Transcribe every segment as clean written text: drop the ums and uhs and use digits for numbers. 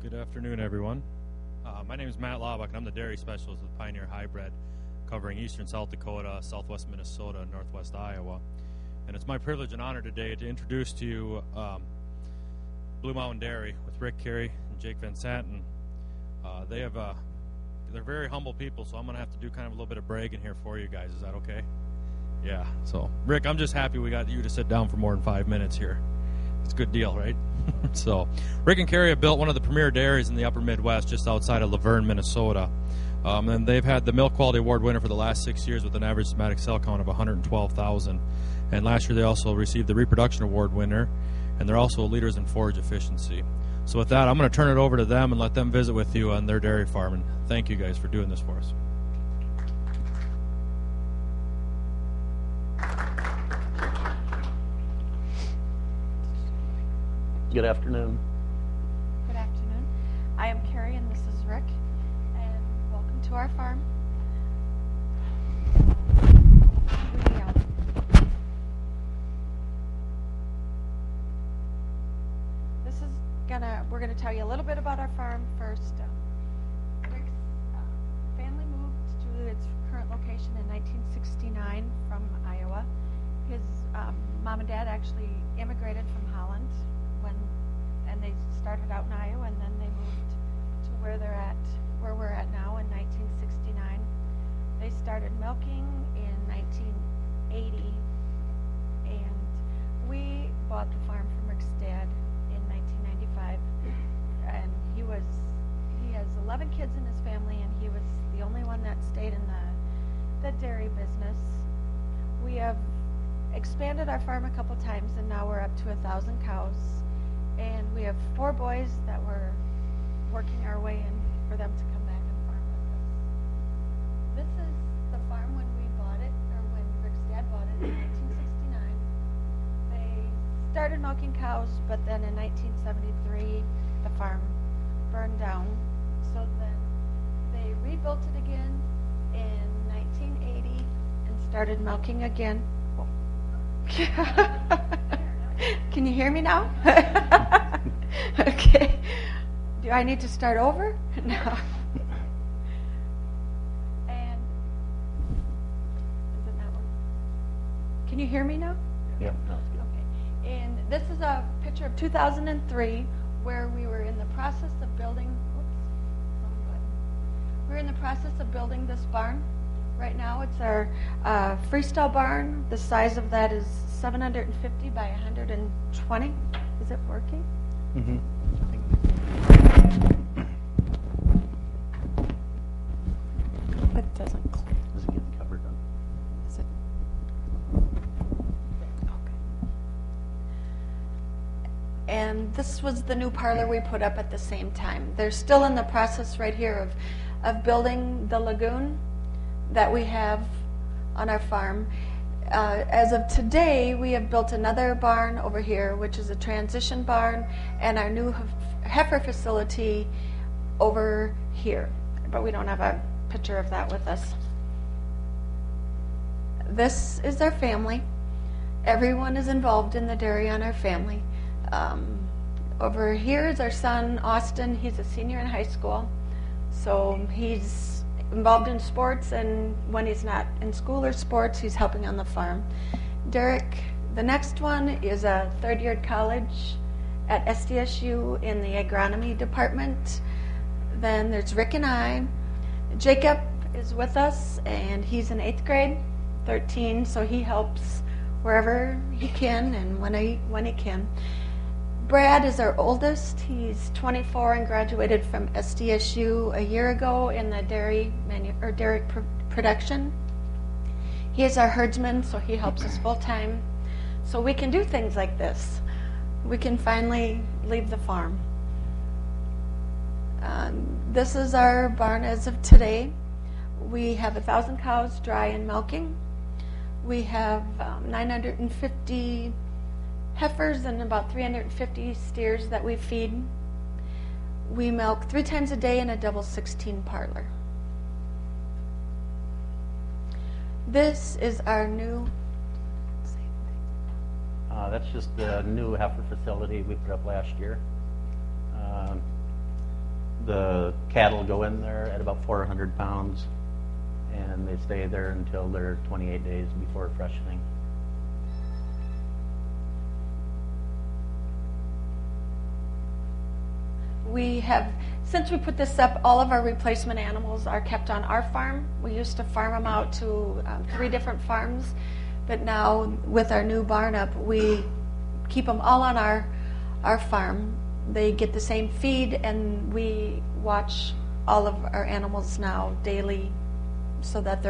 Good afternoon, everyone. My name is Matt Laubach, and I'm the dairy specialist with Pioneer Hybrid, covering eastern South Dakota, southwest Minnesota, and northwest Iowa. And it's my privilege and honor today to introduce to you Blue Mound Dairy with Rick Carey and Jake Van Santen. They're very humble people, so I'm going to have to do kind of a little bit of bragging here for you guys. Is that okay? Yeah. So, Rick, I'm just happy we got you to sit down for more than 5 minutes here. It's a good deal, right? So, Rick and Carey have built one of the premier dairies in the upper Midwest just outside of Laverne, Minnesota. And they've had the Milk Quality Award winner for the last 6 years with an average somatic cell count of 112,000. And last year they also received the Reproduction Award winner, and they're also leaders in forage efficiency. So with that, I'm going to turn it over to them and let them visit with you on their dairy farm. And thank you guys for doing this for us. Good afternoon. Good afternoon. I am Carrie and this is Rick, and welcome to our farm. We're gonna tell you a little bit about our farm first. Rick's family moved to its current location in 1969 from Iowa. His mom and dad actually immigrated from Holland and they started out in Iowa, and then they moved to where we're at now in 1969. They started milking in 1980, and we bought the farm from Rick's dad in 1995. And he has 11 kids in his family, and he was the only one that stayed in the dairy business. We have expanded our farm a couple times, and now we're up to 1,000 cows. And we have 4 boys that we're working our way in for them to come back and farm with us. This is the farm when we bought it, or when Rick's dad bought it in 1969. They started milking cows, but then in 1973, the farm burned down. So then they rebuilt it again in 1980 and started milking again. Can you hear me now? Okay. Do I need to start over? No. And is it not working? Can you hear me now? Yeah, that's good. Okay. And this is a picture of 2003 where we were in the process of building. We're in the process of building this barn. Right now, it's our freestyle barn. The size of that is 750 by 120. Is it working? Mm-hmm. But it doesn't click. Is it getting covered up? Is it? Okay. And this was the new parlor we put up at the same time. They're still in the process right here of building the lagoon that we have on our farm. As of today, we have built another barn over here, which is a transition barn, and our new heifer facility over here. But we don't have a picture of that with us. This is our family. Everyone is involved in the dairy on our family. Over here is our son, Austin. He's a senior in high school. So he's involved in sports, and when he's not in school or sports, he's helping on the farm. Derek, the next one, is a third year at college at SDSU in the agronomy department. Then there's Rick and I. Jacob is with us, and he's in 8th grade, 13, so he helps wherever he can and when he can. Brad is our oldest. He's 24 and graduated from SDSU a year ago in the dairy production. He is our herdsman, so he helps us full time. So we can do things like this. We can finally leave the farm. This is our barn as of today. We have 1,000 cows dry and milking. We have 950 heifers and about 350 steers that we feed. We milk 3 times a day in a double 16 parlor. This is our new. That's just the new heifer facility we put up last year. The cattle go in there at about 400 pounds, and they stay there until they're 28 days before freshening. We have, since we put this up, all of our replacement animals are kept on our farm. We used to farm them out to 3 different farms, but now with our new barn up, we keep them all on our farm. They get the same feed, and we watch all of our animals now daily so that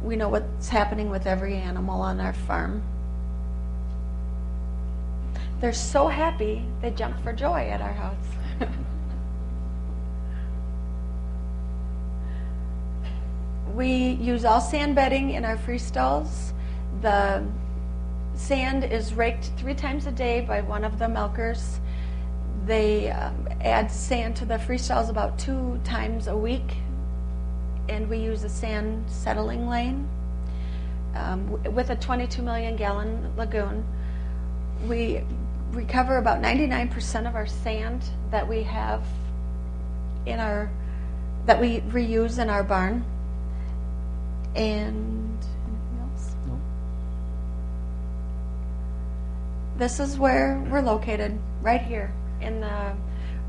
we know what's happening with every animal on our farm. They're so happy, they jump for joy at our house. We use all sand bedding in our free stalls. The sand is raked 3 times a day by one of the milkers. They add sand to the free stalls about 2 times a week, and we use a sand settling lane. With a 22 million gallon lagoon, we recover about 99% of our sand that we have that we reuse in our barn. And anything else? No. This is where we're located, right here,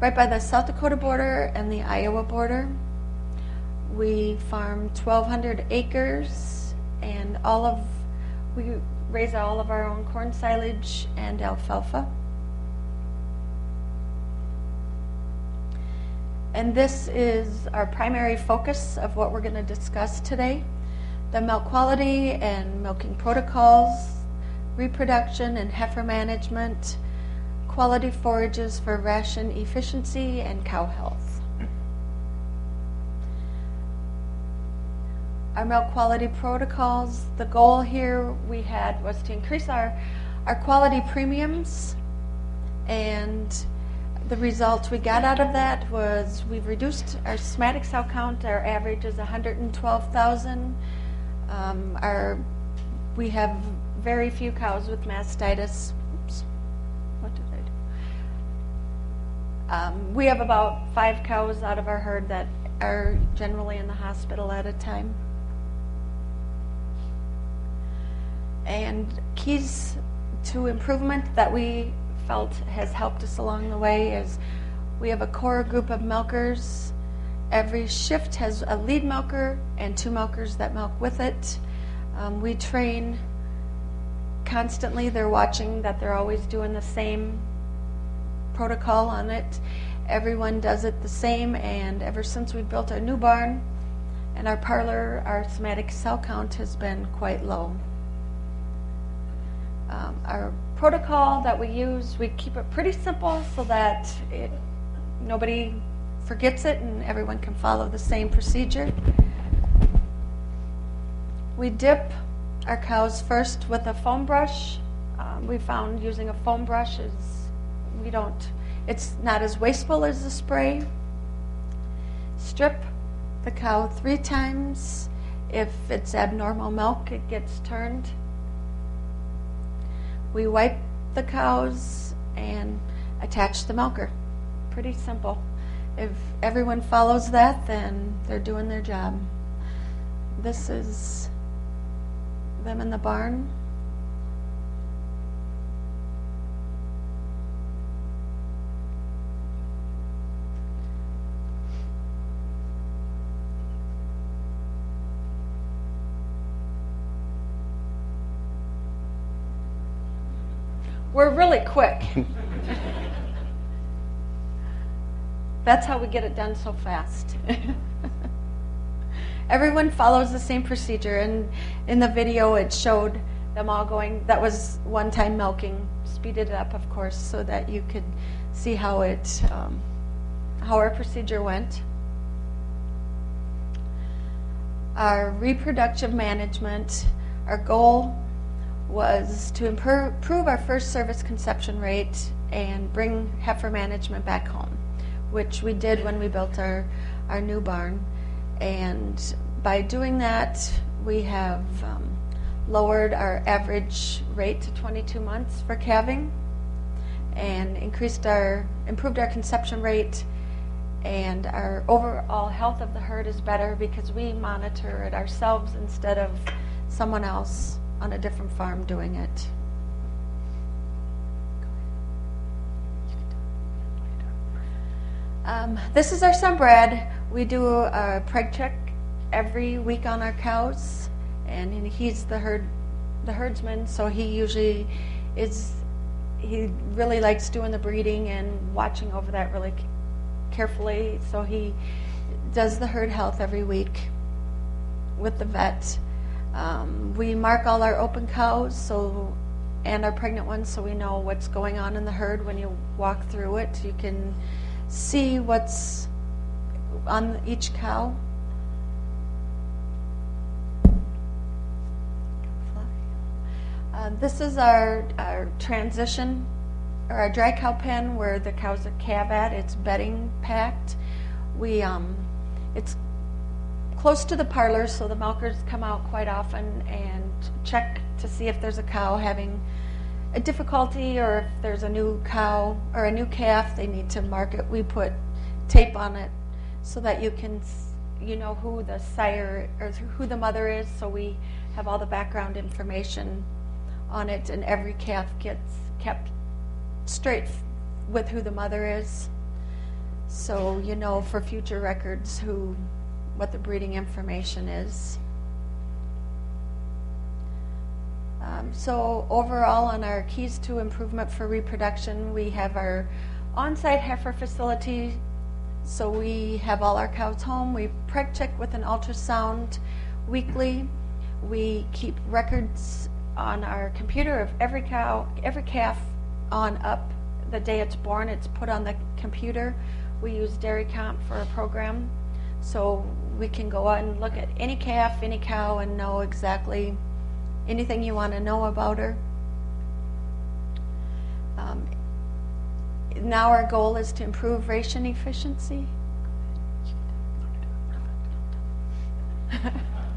right by the South Dakota border and the Iowa border. We farm 1,200 acres, and we raise all of our own corn silage and alfalfa. And this is our primary focus of what we're going to discuss today: the milk quality and milking protocols, reproduction and heifer management, quality forages for ration efficiency, and cow health. Our milk quality protocols, the goal here we had was to increase our quality premiums, and the results we got out of that was we've reduced our somatic sow count. Our average is 112,000. We have very few cows with mastitis. Oops, what did I do? We have about 5 cows out of our herd that are generally in the hospital at a time. And keys to improvement that we felt has helped us along the way is we have a core group of milkers. Every shift has a lead milker and 2 milkers that milk with it. We train constantly. They're watching that they're always doing the same protocol on it. Everyone does it the same, and ever since we built our new barn and our parlor, our somatic cell count has been quite low. Our protocol that we use, we keep it pretty simple so that nobody forgets it and everyone can follow the same procedure. We dip our cows first with a foam brush. We found using a foam brush it's not as wasteful as the spray. Strip the cow 3 times. If it's abnormal milk, it gets turned. We wipe the cows and attach the milker. Pretty simple. If everyone follows that, then they're doing their job. This is them in the barn. We're really quick. That's how we get it done so fast. Everyone follows the same procedure, and in the video it showed them all going. That was one-time milking. Speeded it up, of course, so that you could see how our procedure went. Our reproductive management, our goal was to improve our first service conception rate and bring heifer management back home, which we did when we built our new barn. And by doing that, we have lowered our average rate to 22 months for calving and improved our conception rate and our overall health of the herd is better because we monitor it ourselves instead of someone else on a different farm doing it. This is our son Brad. We do a preg check every week on our cows, and he's the herdsman, so he really likes doing the breeding and watching over that really carefully. So he does the herd health every week with the vet. We mark all our open cows and our pregnant ones, so we know what's going on in the herd. When you walk through it, you can see what's on each cow. This is our transition, or our dry cow pen, where the cows are calve at. It's bedding packed. It's close to the parlor, so the milkers come out quite often and check to see if there's a cow having a difficulty, or if there's a new cow or a new calf, they need to mark it. We put tape on it so that you know who the sire or who the mother is. So we have all the background information on it, and every calf gets kept straight with who the mother is. So you know for future records what the breeding information is. So overall, on our keys to improvement for reproduction, we have our on-site heifer facility. So we have all our cows home. We preg check with an ultrasound weekly. We keep records on our computer of every cow, every calf on up. The day it's born, it's put on the computer. We use Dairy Comp for a program, so we can go out and look at any calf, any cow, and know exactly anything you want to know about her. Now our goal is to improve ration efficiency.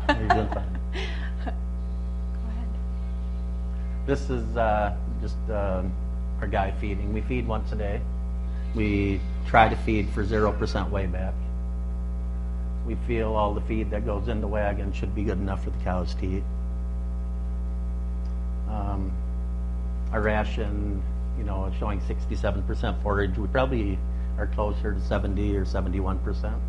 You're doing fine. Go ahead. This is just our guy feeding. We feed once a day. We try to feed for 0% weigh-back. We feel all the feed that goes in the wagon should be good enough for the cows to eat. Our ration, is showing 67% forage. We probably are closer to 70 or 71%.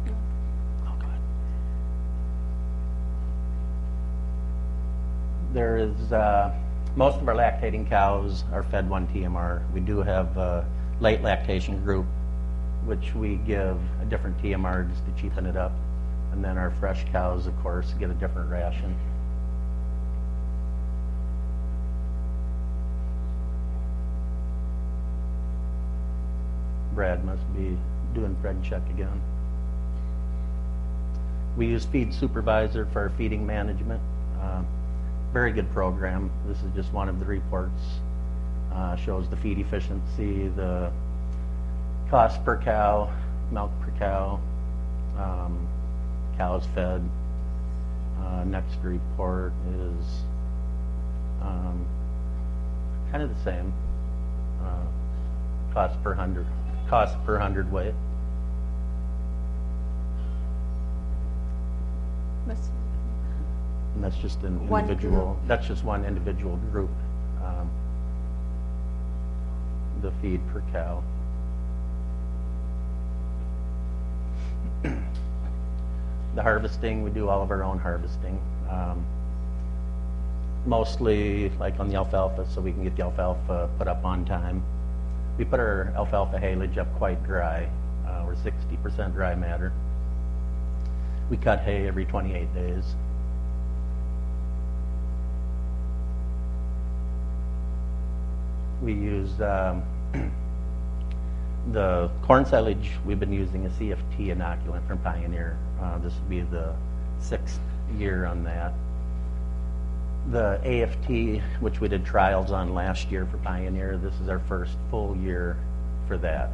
Oh, go ahead. There is, most of our lactating cows are fed 1 TMR. We do have a late lactation group, which we give a different TMR just to cheapen it up. And then our fresh cows, of course, get a different ration. Brad must be doing preg check again. We use Feed Supervisor for our feeding management. Very good program. This is just one of the reports. Shows the feed efficiency, the cost per cow, milk per cow, cows fed. Next report is kind of the same. Cost per hundredweight. And that's just an individual. That's just one individual group. The feed per cow. The harvesting, we do all of our own harvesting. Mostly like on the alfalfa, so we can get the alfalfa put up on time. We put our alfalfa haylage up quite dry. We're 60% dry matter. We cut hay every 28 days. We use the corn silage. We've been using a CFT inoculant from Pioneer. This will be the 6th year on that. The AFT, which we did trials on last year for Pioneer, this is our first full year for that.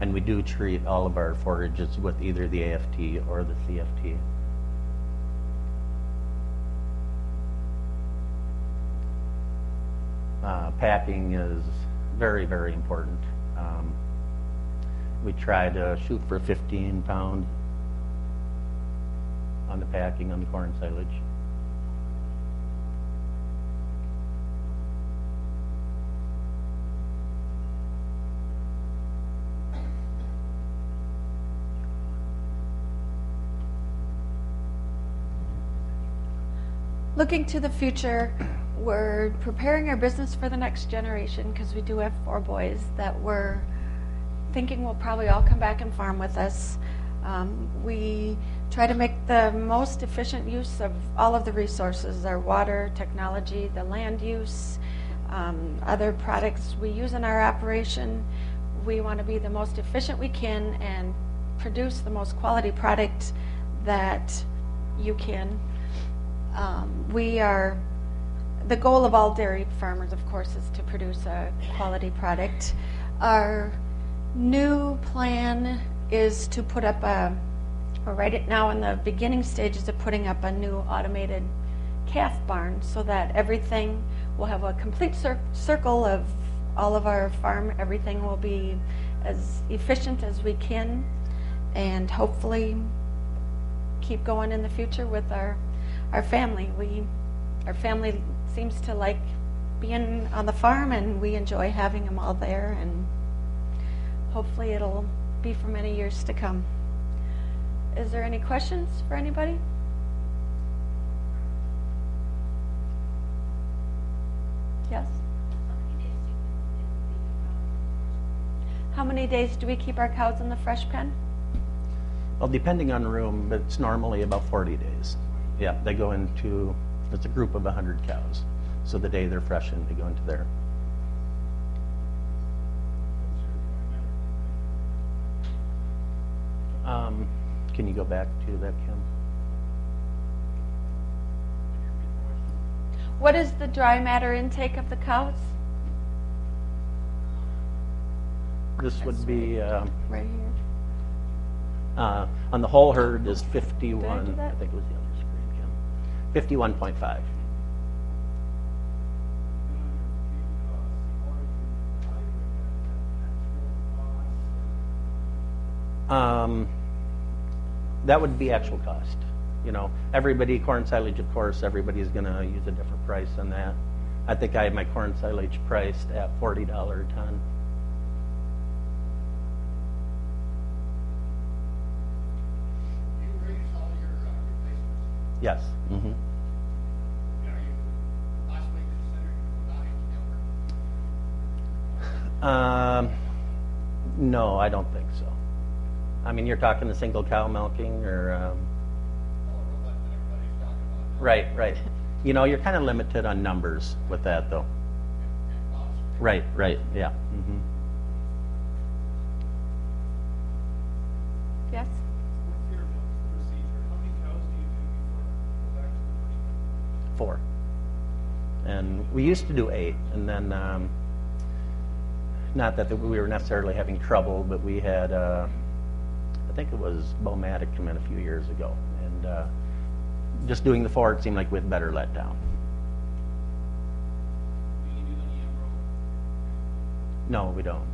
And we do treat all of our forages with either the AFT or the CFT. Packing is very, very important. We try to shoot for 15 pound on the packing on the corn silage. Looking to the future, we're preparing our business for the next generation because we do have 4 boys that we're thinking will probably all come back and farm with us. We try to make the most efficient use of all of the resources, our water, technology, the land use, other products we use in our operation. We want to be the most efficient we can and produce the most quality product that you can. The goal of all dairy farmers, of course, is to produce a quality product. Our new plan is to put up we're right now in the beginning stages of putting up a new automated calf barn so that everything will have a complete circle of all of our farm. Everything will be as efficient as we can and hopefully keep going in the future with our family. Our family seems to like being on the farm, and we enjoy having them all there, and hopefully it'll be for many years to come. Is there any questions for anybody? Yes? How many days do we keep our cows in the fresh pen? Well, depending on room, but it's normally about 40 days. Yeah, they go into, it's a group of 100 cows. So the day they're freshened, they go into there. Can you go back to that, Kim? What is the dry matter intake of the cows? This would be, Right here. on the whole herd is 51, Did I do that? I think it was the other screen, Kim. 51.5. That would be actual cost. You know, everybody, corn silage, of course, everybody's going to use a different price on that. I think I have my corn silage priced at $40 a ton. You raise all your replacements. Yes. Mm-hmm. Are you possibly considering buying timber? No, I don't think so. I mean, you're talking the single cow milking or... All the robot that everybody's talking about. Right. You know, you're kind of limited on numbers with that, though. And cost. Right, yeah. Mm-hmm. Yes? With your procedure, how many cows do you do before you go back to the first one? 4. And we used to do 8, and then, not that we were necessarily having trouble, but we had, I think it was Bomatic come in a few years ago, and just doing the 4, it seemed like we had better let down. Do you do any emerald? No, we don't.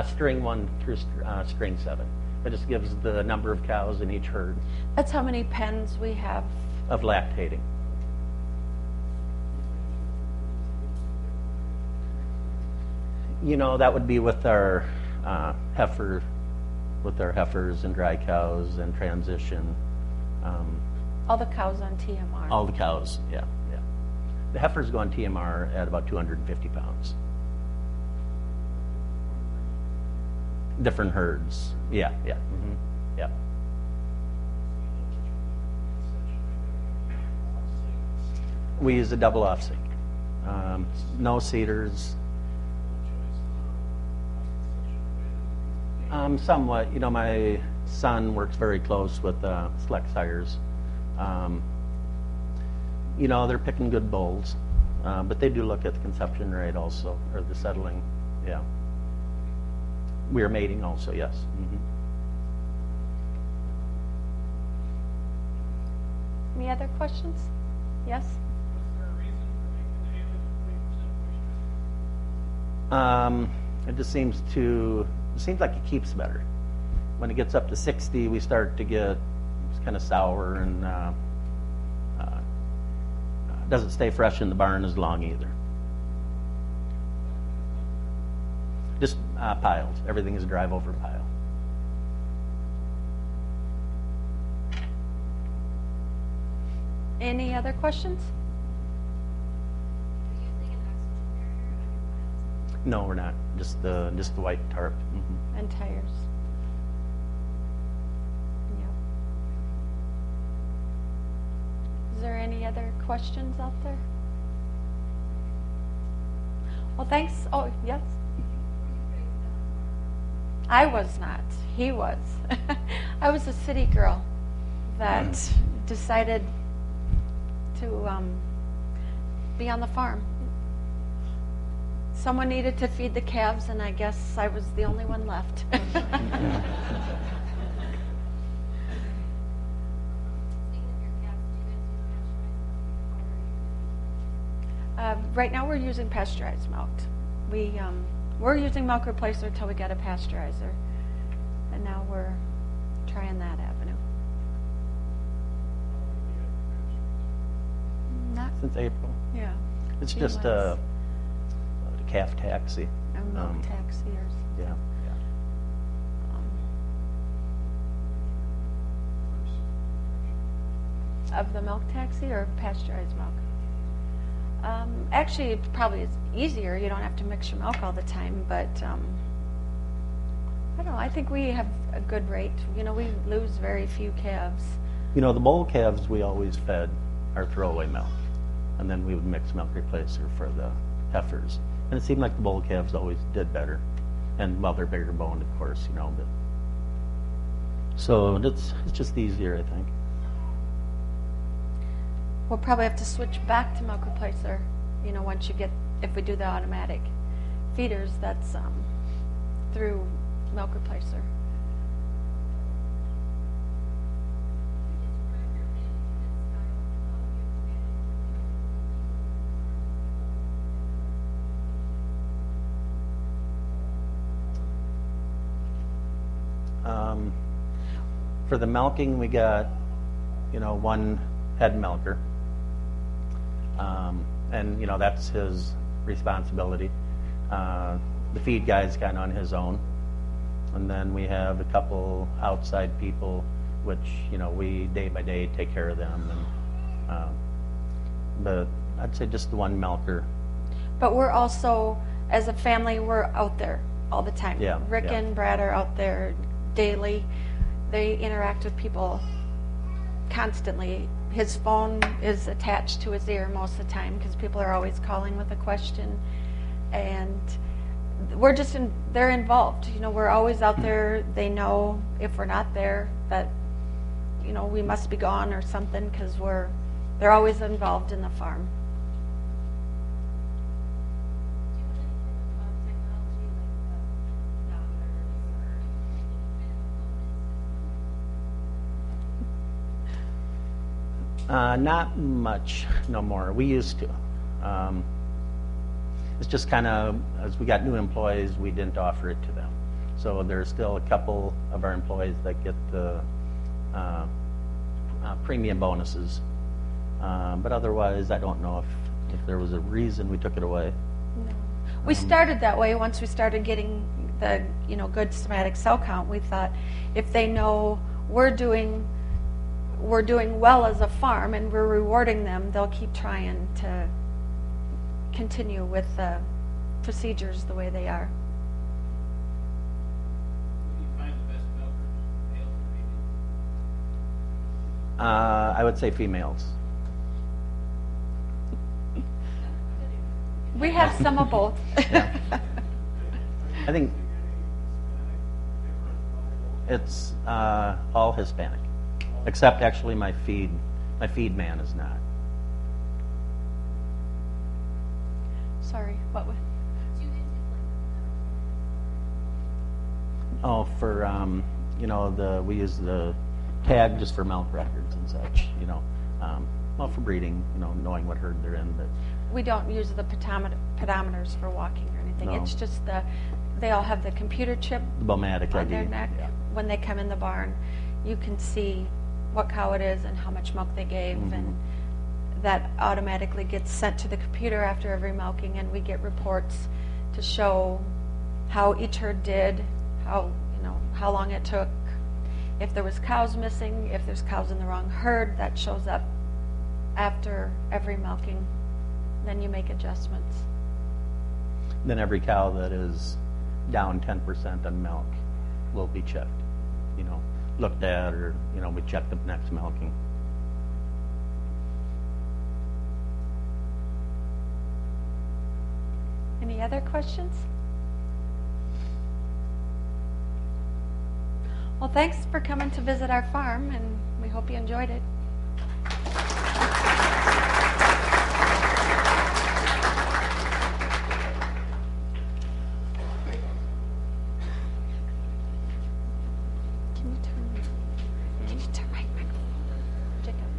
String 1 through string 7. It just gives the number of cows in each herd That's how many pens we have. of lactating. You know, that would be with our heifers and dry cows and transition. All the cows on TMR. All the cows, yeah. The heifers go on TMR at about 250 pounds. Different herds, yeah. Mm-hmm. Yeah. We use a double off sync. No seeders. Somewhat. You know, my son works very close with select sires. You know, they're picking good bulls, but they do look at the conception rate also, or the settling. Yeah. We are mating also, yes. Mm-hmm. Any other questions? Yes? Was there a reason for making the daily 40% moisture? It just seems like it keeps better. When it gets up to 60, we start to get kind of sour and doesn't stay fresh in the barn as long either. Just piles. Everything is a drive over pile. Any other questions? No, we're not. Just the white tarp. Mhm. And tires. Yep. Is there any other questions out there? Well, thanks. Oh, yes. I was not. He was. I was a city girl that decided to be on the farm. Someone needed to feed the calves, and I guess I was the only one left. Right now we're using pasteurized milk. We're using milk replacer until we get a pasteurizer, and now we're trying that avenue. Not, Since April. yeah. It's few just months. a calf taxi. A milk taxi or something. Yeah. Of the milk taxi or pasteurized milk? Actually, it probably is easier. You don't have to mix your milk all the time, but I don't know. I think we have a good rate. You know, we lose very few calves. You know, the bull calves we always fed our throwaway milk, and then we would mix milk replacer for the heifers. And it seemed like the bull calves always did better. And well, they're bigger boned, of course, you know. But so it's just easier, I think. We'll probably have to switch back to milk replacer. You know, once you get, if we do the automatic feeders, that's through milk replacer. For the milking, we got, one head milker. And, that's his responsibility. The feed guy's kind of on his own. And then we have a couple outside people, which, we day by day take care of them. And, but I'd say just the one milker. But we're also, as a family, we're out there all the time. Yeah, Rick yeah. and Brad are out there daily. They interact with people constantly. His phone is attached to his ear most of the time because people are always calling with a question. And we're just they're involved. We're always out there. They know if we're not there that, we must be gone or something because they're always involved in the farm. Not much no more. We used to. It's just kind of, as we got new employees, we didn't offer it to them. So there's still a couple of our employees that get the premium bonuses. But otherwise, I don't know if there was a reason we took it away. No. We started that way once we started getting the good somatic cell count. We thought if they know we're doing well as a farm and we're rewarding them, they'll keep trying to continue with the procedures the way they are. Who do you find the best milkers, males or females? I would say females. We have some of both. Yeah. I think it's all Hispanic, except actually my feed man is not. Sorry, what was? Oh, for we use the tag just for milk records and such. Well, for breeding, knowing what herd they're in, but We don't use the pedometers for walking or anything. No. It's just they all have the computer chip the Bomatic on their ID. neck. Yeah. When they come in the barn, you can see what cow it is and how much milk they gave, Mhm. and that automatically gets sent to the computer after every milking, and we get reports to show how each herd did, how long it took. If there was cows missing, if there's cows in the wrong herd, that shows up after every milking. Then you make adjustments. Then every cow that is down 10% on milk will be checked, looked at, or, we check the next milking. Any other questions? Well, thanks for coming to visit our farm, and we hope you enjoyed it. Can you turn my microphone? Jacob.